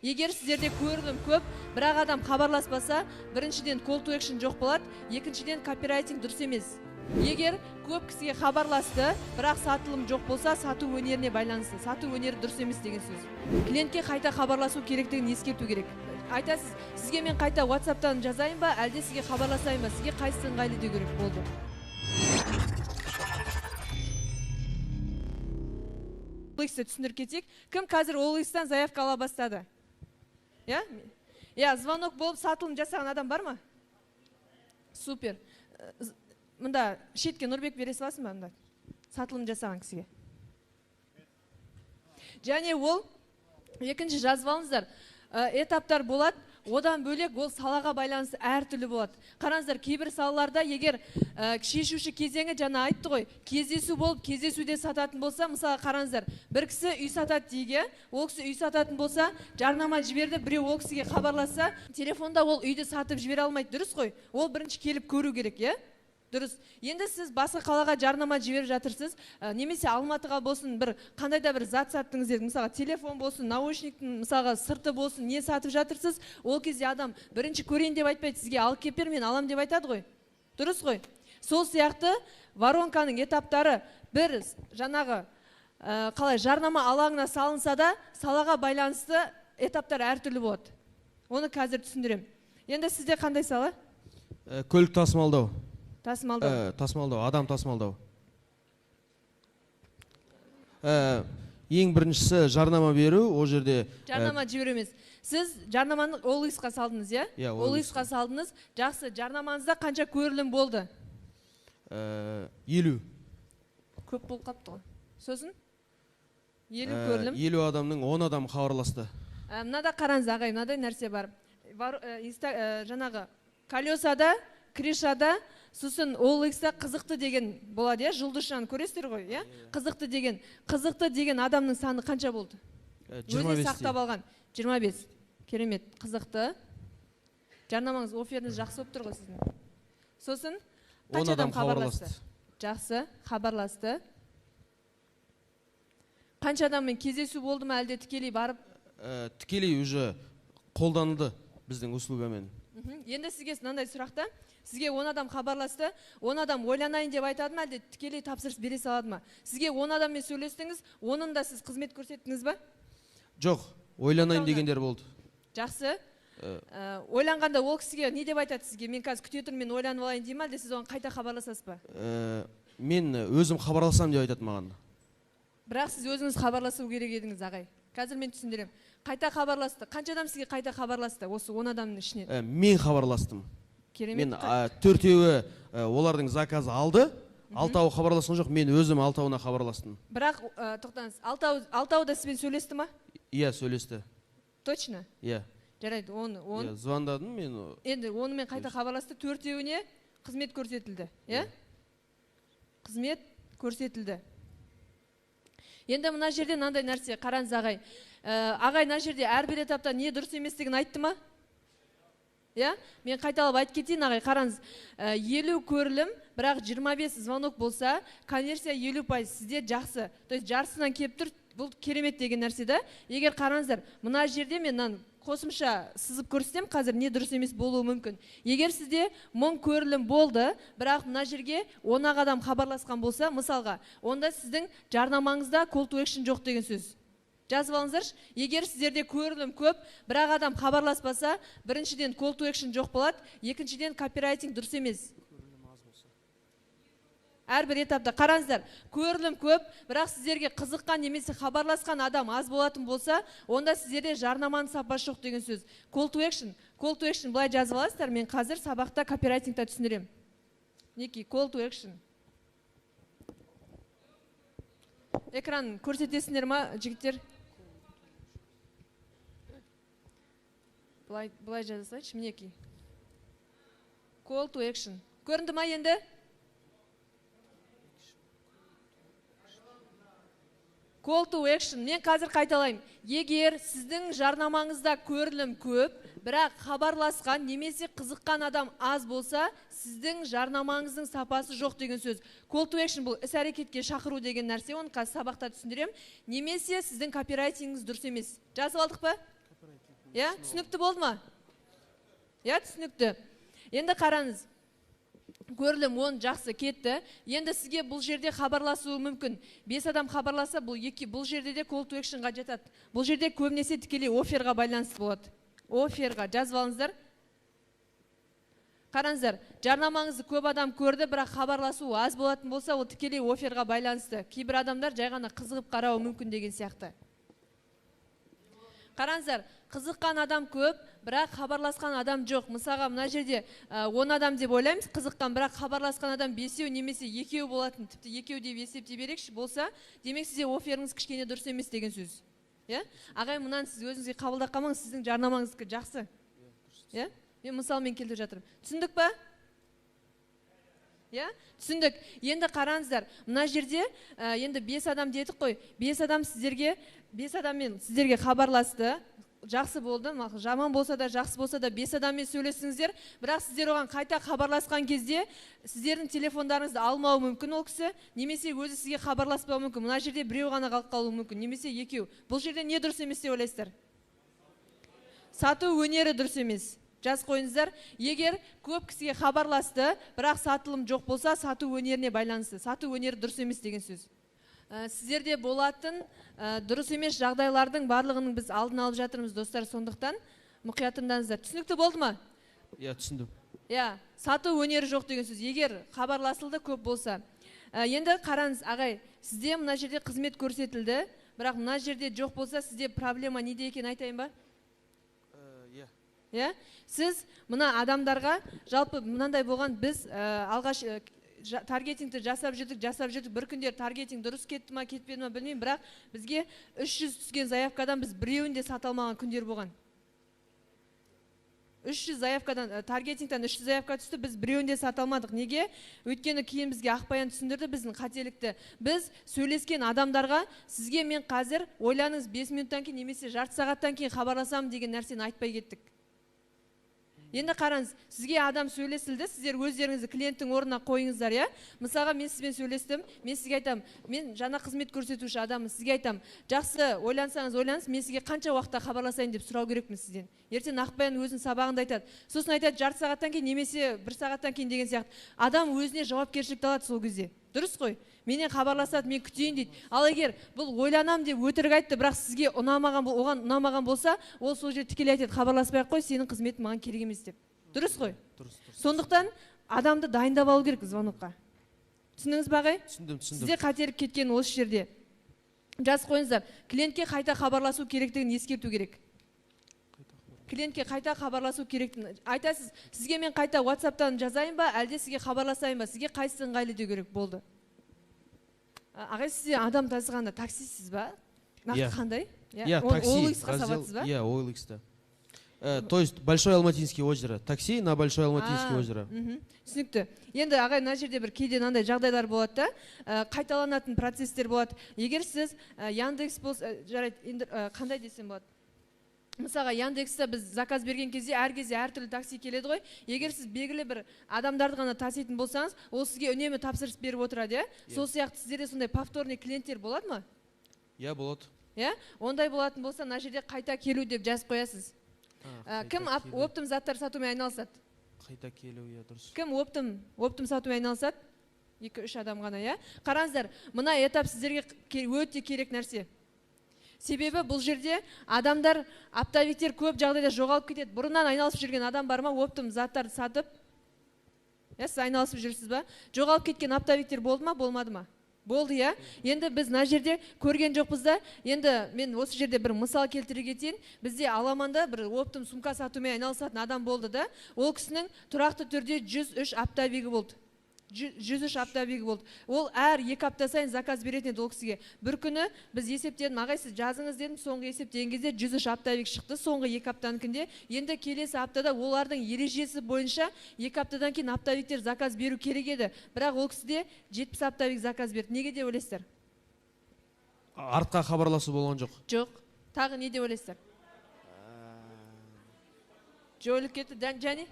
Егер сіздерде көрілім көп, бірақ адам хабарласпаса, біріншіден call to action жоқ болады, екіншіден копирайтинг дұрыс емес. Егер көп кісіге хабарласты, бірақ сатылым жоқ болса, сату өнеріне байланысты. Сату өнері дұрыс емес деген сөз. Клиентке қайта хабарласу керектігін ескерту керек. Айтасыз, сізге мен қайта WhatsApp-тан жазайын ба, әлде сізге хабарласайын ба, сізге қайсысы ыңғайлы деу керек болды. OLX-ті түсіндіріп кетейік. Кім қазір OLX-тан заявка ала бастады? Звонок болып сатылым жасаған адам бар ма? Супер. Мұнда шетке Нұрбек бере саласың ба? Сатылым жасаған кісіге. Және ол, екінші жазып алыңыздар, этаптар болады. Одан бөлек ол салаға байланысты әртүрлі болады. Қараңыздар, кейбір салаларда егер шешуші кезеңі жаңа айтты ғой, кездесу болып, кездесуде сататын болса, мысалы қараңыздар, бір кісі үй сатады дейге, ол кісі үй сататын болса, жарнама жіберді, біреу ол кісіге хабарласа, телефонда ол үйді сатып жібере алмайды, дұрыс қой? Ол бірінші келіп көру керек, дұрыс. Енді сіз басқа қалаға жарнама жіберіп жатырсыз, немесе Алматыға болсын, бір қандай да бір зат саттыңыз дедік, мысалға телефон болсын, наушниктің мысалға сырты болсын, не сатып жатырсыз, ол кезде адам бірінші көрейін деп айтпайды, сізге алып кеп бер, мен алам деп айтады ғой. Дұрыс қой? Сол сияқты воронканың этаптары бір жаңағы қалай жарнама алаңына салынса да, салаға байланысты этаптар әртүрлі болады. Оны қазір түсіндірем. Енді сізде қандай сала? Көлік тасымалдау. Тасымалдау, адам тасымалдау. Ең біріншісі жарнама беру, ол жерде... Жарнама жіберу емес. Сіз жарнаманы OLX-қа салдыңыз, OLX-қа салдыңыз. Жақсы, жарнамаңызда қанша көрілім болды? 50. Көп болып қапты ғой. Сосын? 50 көрілім. 50 адамның 10 адам хабарласты. Мынада қараңыз ағай, мынадай нәрсе бар. Жаңағы колесада, кришада, сосын OLX-та қызықты деген болады, жұлдызшаны көресіздер ғой, қызықты деген адамның саны қанша болды? 25. Өзі сақтап алған. 25. Керемет, қызықты. Жарнамаңыз, оферіңіз жақсы болып тұр ғой сіздің. Сосын, қанша адам хабарласты? Жақсы, хабарласты. Қанша адаммен кездесу болды ма, әлде тікелей барып? Тікелей уже қолданылды біздің услугамен. Енді сізге мынандай сұрақта, сізге 10 адам хабарласты, 10 адам ойланайын деп айтады ма, әлде тікелей тапсырыс бере салады ма? Сізге 10 адаммен сөйлестіңіз, 10-ында сіз қызмет көрсеттіңіз ба? Жоқ, ойланайын дегендер болды. Жақсы. Ойланғанда ол кісіге не деп айтады сізге? Мен қазір күте тұрмын, мен ойланып алайын деймін, әлде сіз оған қайта хабарласасыз ба? Мен өзім хабарласам деп айтады маған. Бірақ сіз өзіңіз хабарласу керек едіңіз, ағай. Қазір мен түсіндірем. Қайта хабарласты. Қанша адам сізге қайта хабарласты? Осы 10 адамның ішінен. Мен хабарластым. Керемет. Мен 4-еуі олардың заказы алды. 6-ауы хабарласқан жоқ, мен өзім 6-ауына хабарластым. Бірақ, тоқтаңыз, 6-ау да сізбен сөйлесті ма? Иә, сөйлесті. Точно? Иә. Жарайды, оны. Звондадым мен. Енді онымен қайта хабарласты, 4-еуіне қызмет көрсетілді. Қызмет көрсетілді. Енді мына жерде мынандай нәрсе, қараңыз ағай. Ағай мына жерде әрбір этапта не дұрыс еместігін айтты ма? Мен қайталап айтып кетейін, ағай, қараңыз. 50 көрілім, бірақ 25 звонок болса, конверсия 50% сізде жақсы. То есть жарсынан кеп тұр, бұл керемет деген нәрсе да. Егер қараңыздар, мына жерде мен қосымша сызып көрсетем, қазір не дұрыс емес болуы мүмкін. Егер сізде 1000 көрілім болды, бірақ мына жерге 10 адам хабарласқан болса, мысалға, онда сіздің жарнамаңызда call to action жоқ деген сөз. Жазып алыңыздаршы, егер сіздерде көрілім көп, бірақ адам хабарласпаса, біріншіден call to action жоқ болады, екіншіден копирайтинг дұрыс емес. Әрбір этапта қараңыздар, көрілім көп, бірақ сіздерге қызыққан немесе хабарласқан адам аз болатын болса, онда сіздерде жарнаманың сапасы жоқ деген сөз. Call to action былай жазып аласыздар, мен қазір сабақта копирайтингта түсіндірем. Неки, call to action. Экран көрсетесіңдер ма, жігіттер? Былай жазасайшы, мінеки. Call to action. Көрінді ма енді? Call to action. Мен қазір қайталайым. Егер сіздің жарнамаңызда көрілім көп, бірақ хабарласқан немесе қызыққан адам аз болса, сіздің жарнамаңыздың сапасы жоқ деген сөз. Call to action бұл іс әрекетке шақыру деген нәрсе, оны қазір сабақта түсіндірем. Немесе сіздің копирайтингіңіз дұрыс емес. Жазып алдық па? иә түсінікті болды ма? иә түсінікті. Енді қараңыз, көрілім 10 жақсы кетті. Енді сізге бұл жерде хабарласуы мүмкін. 5 адам хабарласа, бұл жерде де call to actionға жатады. Бұл жерде көбінесе тікелей оферға байланысты болады. Оферға жазып алыңыздар. Қараңыздар, жарнамаңызды көп адам көрді, бірақ хабарласу аз болатын болса, ол тікелей оферға байланысты. Кейбір адамдар жай ғана қызығып қарауы мүмкін деген сияқты. Қараңыздар, қызыққан адам көп, бірақ хабарласқан адам жоқ. Мысалға, мына жерде 10 адам деп ойлаймыз, қызыққан, бірақ хабарласқан адам 5 немесе 2 болатын, тіпті 2 деп есептей берекші болса, демек сізде оферіңіз кішкене дұрыс емес деген сөз. Ағай, мұнан сіз өзіңізге қабылдап қалмаңыз, сіздің жарнамаңыз жақсы. Мен мысалмен келтіріп жатырмын. Түсіндік па? Түсіндік. Енді қараңыздар, мына жерде енді 5 адам дедік қой. 5 адаммен сіздерге хабарласты. Жақсы болды, жаман болса да, жақсы болса да 5 адаммен сөйлестіңіздер, бірақ сіздер оған қайта хабарласқан кезде сіздердің телефондарыңызды алмауы мүмкін ол кісі, немесе өзі сізге хабарласпауы мүмкін. Мына жерде біреу ғана қалып қалуы мүмкін, немесе 2. Бұл жерде не дұрыс емес деп ойлайсыздар? Сату өнері дұрыс емес. Жаз қойыңыздар, егер көп кісіге хабарласты, бірақ сатылым жоқ болса, сату өнеріне байланысты. Сату өнері дұрыс емес деген сөз. Сіздерде болатын дұрыс емес жағдайлардың барлығының біз алдын алып жатырмыз, достар, сондықтан мұқият тыңдаңыздар. Түсінікті болды ма? Иә, түсіндім. Сату өнері жоқ деген сөз. Егер хабарласылды көп болса. Енді қараңыз, ағай, сізде мына жерде қызмет көрсетілді, бірақ мына жерде жоқ болса, сізде проблема неде екен айтайын ба? Сіз мына адамдарға, жалпы мынандай болған, біз алғаш таргетингті жасап жүрдік, бір күндер таргетинг дұрыс кетті ма, кетпеді ма білмеймін, бірақ бізге 300 түскен заявкадан біз біреуінде сата алмаған күндер болған. 300 заявкадан, таргетингтен 300 заявка түсті, біз біреуінде сата алмадық. Неге? Өйткені кейін бізге ақпаян түсіндірді біздің қателікті. Біз сөйлескен адамдарға, сізге мен қазір ойланыңыз 5 минуттан кейін немесе жарты сағаттан кейін хабарласамын деген нәрсені айтпай кеттік. Енді қараңыз, сізге адам сөйлесілді, сіздер өздеріңізді клиенттің орнына қойыңыздар, Мысалға, мен сізбен сөйлестім, мен сізге айтам, мен жаңа қызмет көрсетуші адаммын, сізге айтам, жақсы, ойлансаңыз, мен сізге қанша уақытта хабарласайын деп сұрау керекпін сізден. Ертең ақпаян өзінің сабағында айтады. Сосын айтады, жарты сағаттан кейін немесе 1 сағаттан кейін деген сияқты. Адам өзіне жауапкершілікті алады сол кезде. Дұрыс қой? Менен хабарласады, мен күтейін дейді. Ал егер бұл ойланам деп өтірік айтты, бірақ сізге оған ұнамаған болса, ол сол жерде тікелей айтады, хабарласпай ақ қой, сенің қызметің маған керек емес деп. Дұрыс қой? Сондықтан адамды дайындап алу керек звонокқа. Түсіндіңіз бе, ағай? Түсіндім. Сізде қателік кеткен осы жерде. Жаз қойыңыздар, клиентке қайта хабарласу керектігін ескерту керек. Клиентке қайта хабарласу керектігін айтасыз, сізге мен қайта WhatsApp-тан жазайын ба, әлде сізге хабарласайын ба, сізге қайсысы ыңғайлы деу керек болды. Ағай, сізде адам тасығанда таксисіз ба? Нақты қандай? OLX-қа сабатсыз ба? OLX-та. То есть Большое Алматинское озеро. Такси на Большое Алматинское озеро. Түсінікті. Енді ағай, мына жерде бір кейде мынандай жағдайлар болады да, қайталанатын процестер болады. Егер сіз Яндекс болса, жарайды, қандай десем болады? Мысалға, Яндексте біз заказ берген кезде әртүрлі такси келеді ғой. Егер сіз белгілі бір адамдарды ғана таситын болсаңыз, ол сізге үнемі тапсырыс беріп отырады, Сол сияқты сіздерде сондай повторный клиенттер болады ма? Болады. Ондай болатын болса, мына жерде қайта келу деп жазып қоясыз. Кім оптым заттар сатумен айналысады? Қайта келу, дұрыс. Кім оптым сатумен айналысады? 2-3 адам ғана, Қараңыздар, мына этап сіздерге өте керек нәрсе. Себебі бұл жерде адамдар, оптовиктер көп жағдайда жоғалып кетеді. Бұрыннан айналысып жүрген адам бар ма, оптым заттарды сатып? Сіз айналысып жүрсіз ба? Жоғалып кеткен оптовиктер болды ма, болмады ма? Болды, Енді біз мына жерде көрген жоқпыз да, енді мен осы жерде бір мысал келтіре кетейін. Бізде Аламанда бір оптым сумка сатумен айналысатын адам болды да, ол кісінің тұрақты түрде 103 оптовигі болды. 103 оптовигі болды. Ол әр 2 апта сайын заказ беретін еді ол кісіге. Бір күні біз есептедім, ағай, сіз жазыңыз дедім, соңғы есептеген кезде 103 оптовик шықты, соңғы 2 аптаныкінде. Енді келесі аптада олардың ережесі бойынша 2 аптадан кейін оптовиктер заказ беру керек еді. Бірақ ол кісіде 70 оптовик заказ берді. Неге деп ойлайсыздар? Артқа хабарласу болған жоқ. Жоқ. Тағы не деп ойлайсыздар? Жойылып кетті, және?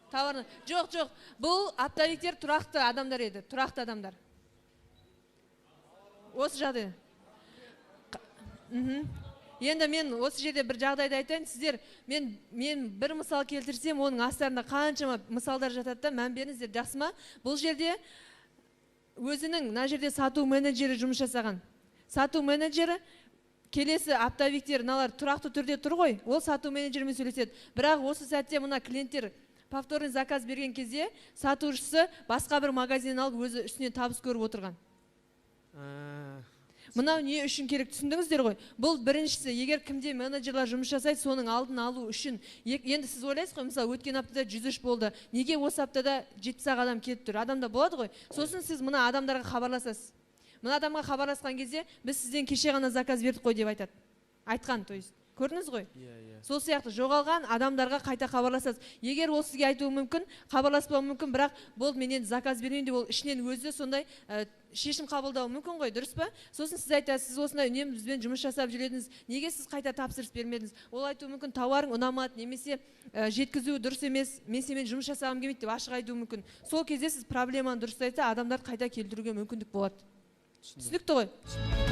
Тауарны. Жоқ. Бұл оптовиктер тұрақты адамдар еді. Тұрақты адамдар. Осы жағдай. Енді мен осы жерде бір жағдайды айтайын, сіздер мен бір мысал келтірсем, оның астарында қаншама мысалдар жатады да, мән беріңіздер, жақсы ма? Бұл жерде өзінің мына жерде сату менеджері жұмыс жасаған. Сату менеджері келесі оптовиктер мыналар тұрақты түрде тұр ғой, ол сату менеджерімен сөйлеседі. Бірақ осы сәтте мына клиенттер повторный заказ берген кезде сатушысы басқа бір магазин алып өзі үстінен табыс көріп отырған. Мынау не үшін керек, түсіндіңіздер ғой? Бұл біріншісі, егер кімде менеджерлар жұмыс жасайды, соның алдын алу үшін. Енді сіз ойлайсыз ғой, мысалы өткен аптада 103 болды. Неге осы аптада 70 адам келіп тұр? Адамда болады ғой. Сосын сіз мына адамдарға хабарласасыз. Мына адамға хабарласқан кезде, біз сізден кеше ғана заказ бердік қой деп айтады. Айтқан, то есть. Көрдіңіз ғой? Сол сияқты жоғалған адамдарға қайта хабарласасыз. Егер ол сізге айтуы мүмкін, хабарласпауы мүмкін, бірақ болды мен енді заказ берейін деп ол ішінен өзі сондай шешім қабылдауы мүмкін ғой, дұрыс па? Сосын сіз айтасыз, сіз осындай үнемі бізбен жұмыс жасап жүредіңіз, неге сіз қайта тапсырыс бермедіңіз? Ол айтуы мүмкін, тауарың ұнамады, немесе жеткізуі дұрыс емес, мен сенімен жұмыс жасағым келмейді деп ашық айтуы мүмкін. Сол кезде сіз проблеманы дұрыс айтса, адамдар қайта келтіруге мүмкіндік болады. Түсінікті ғой?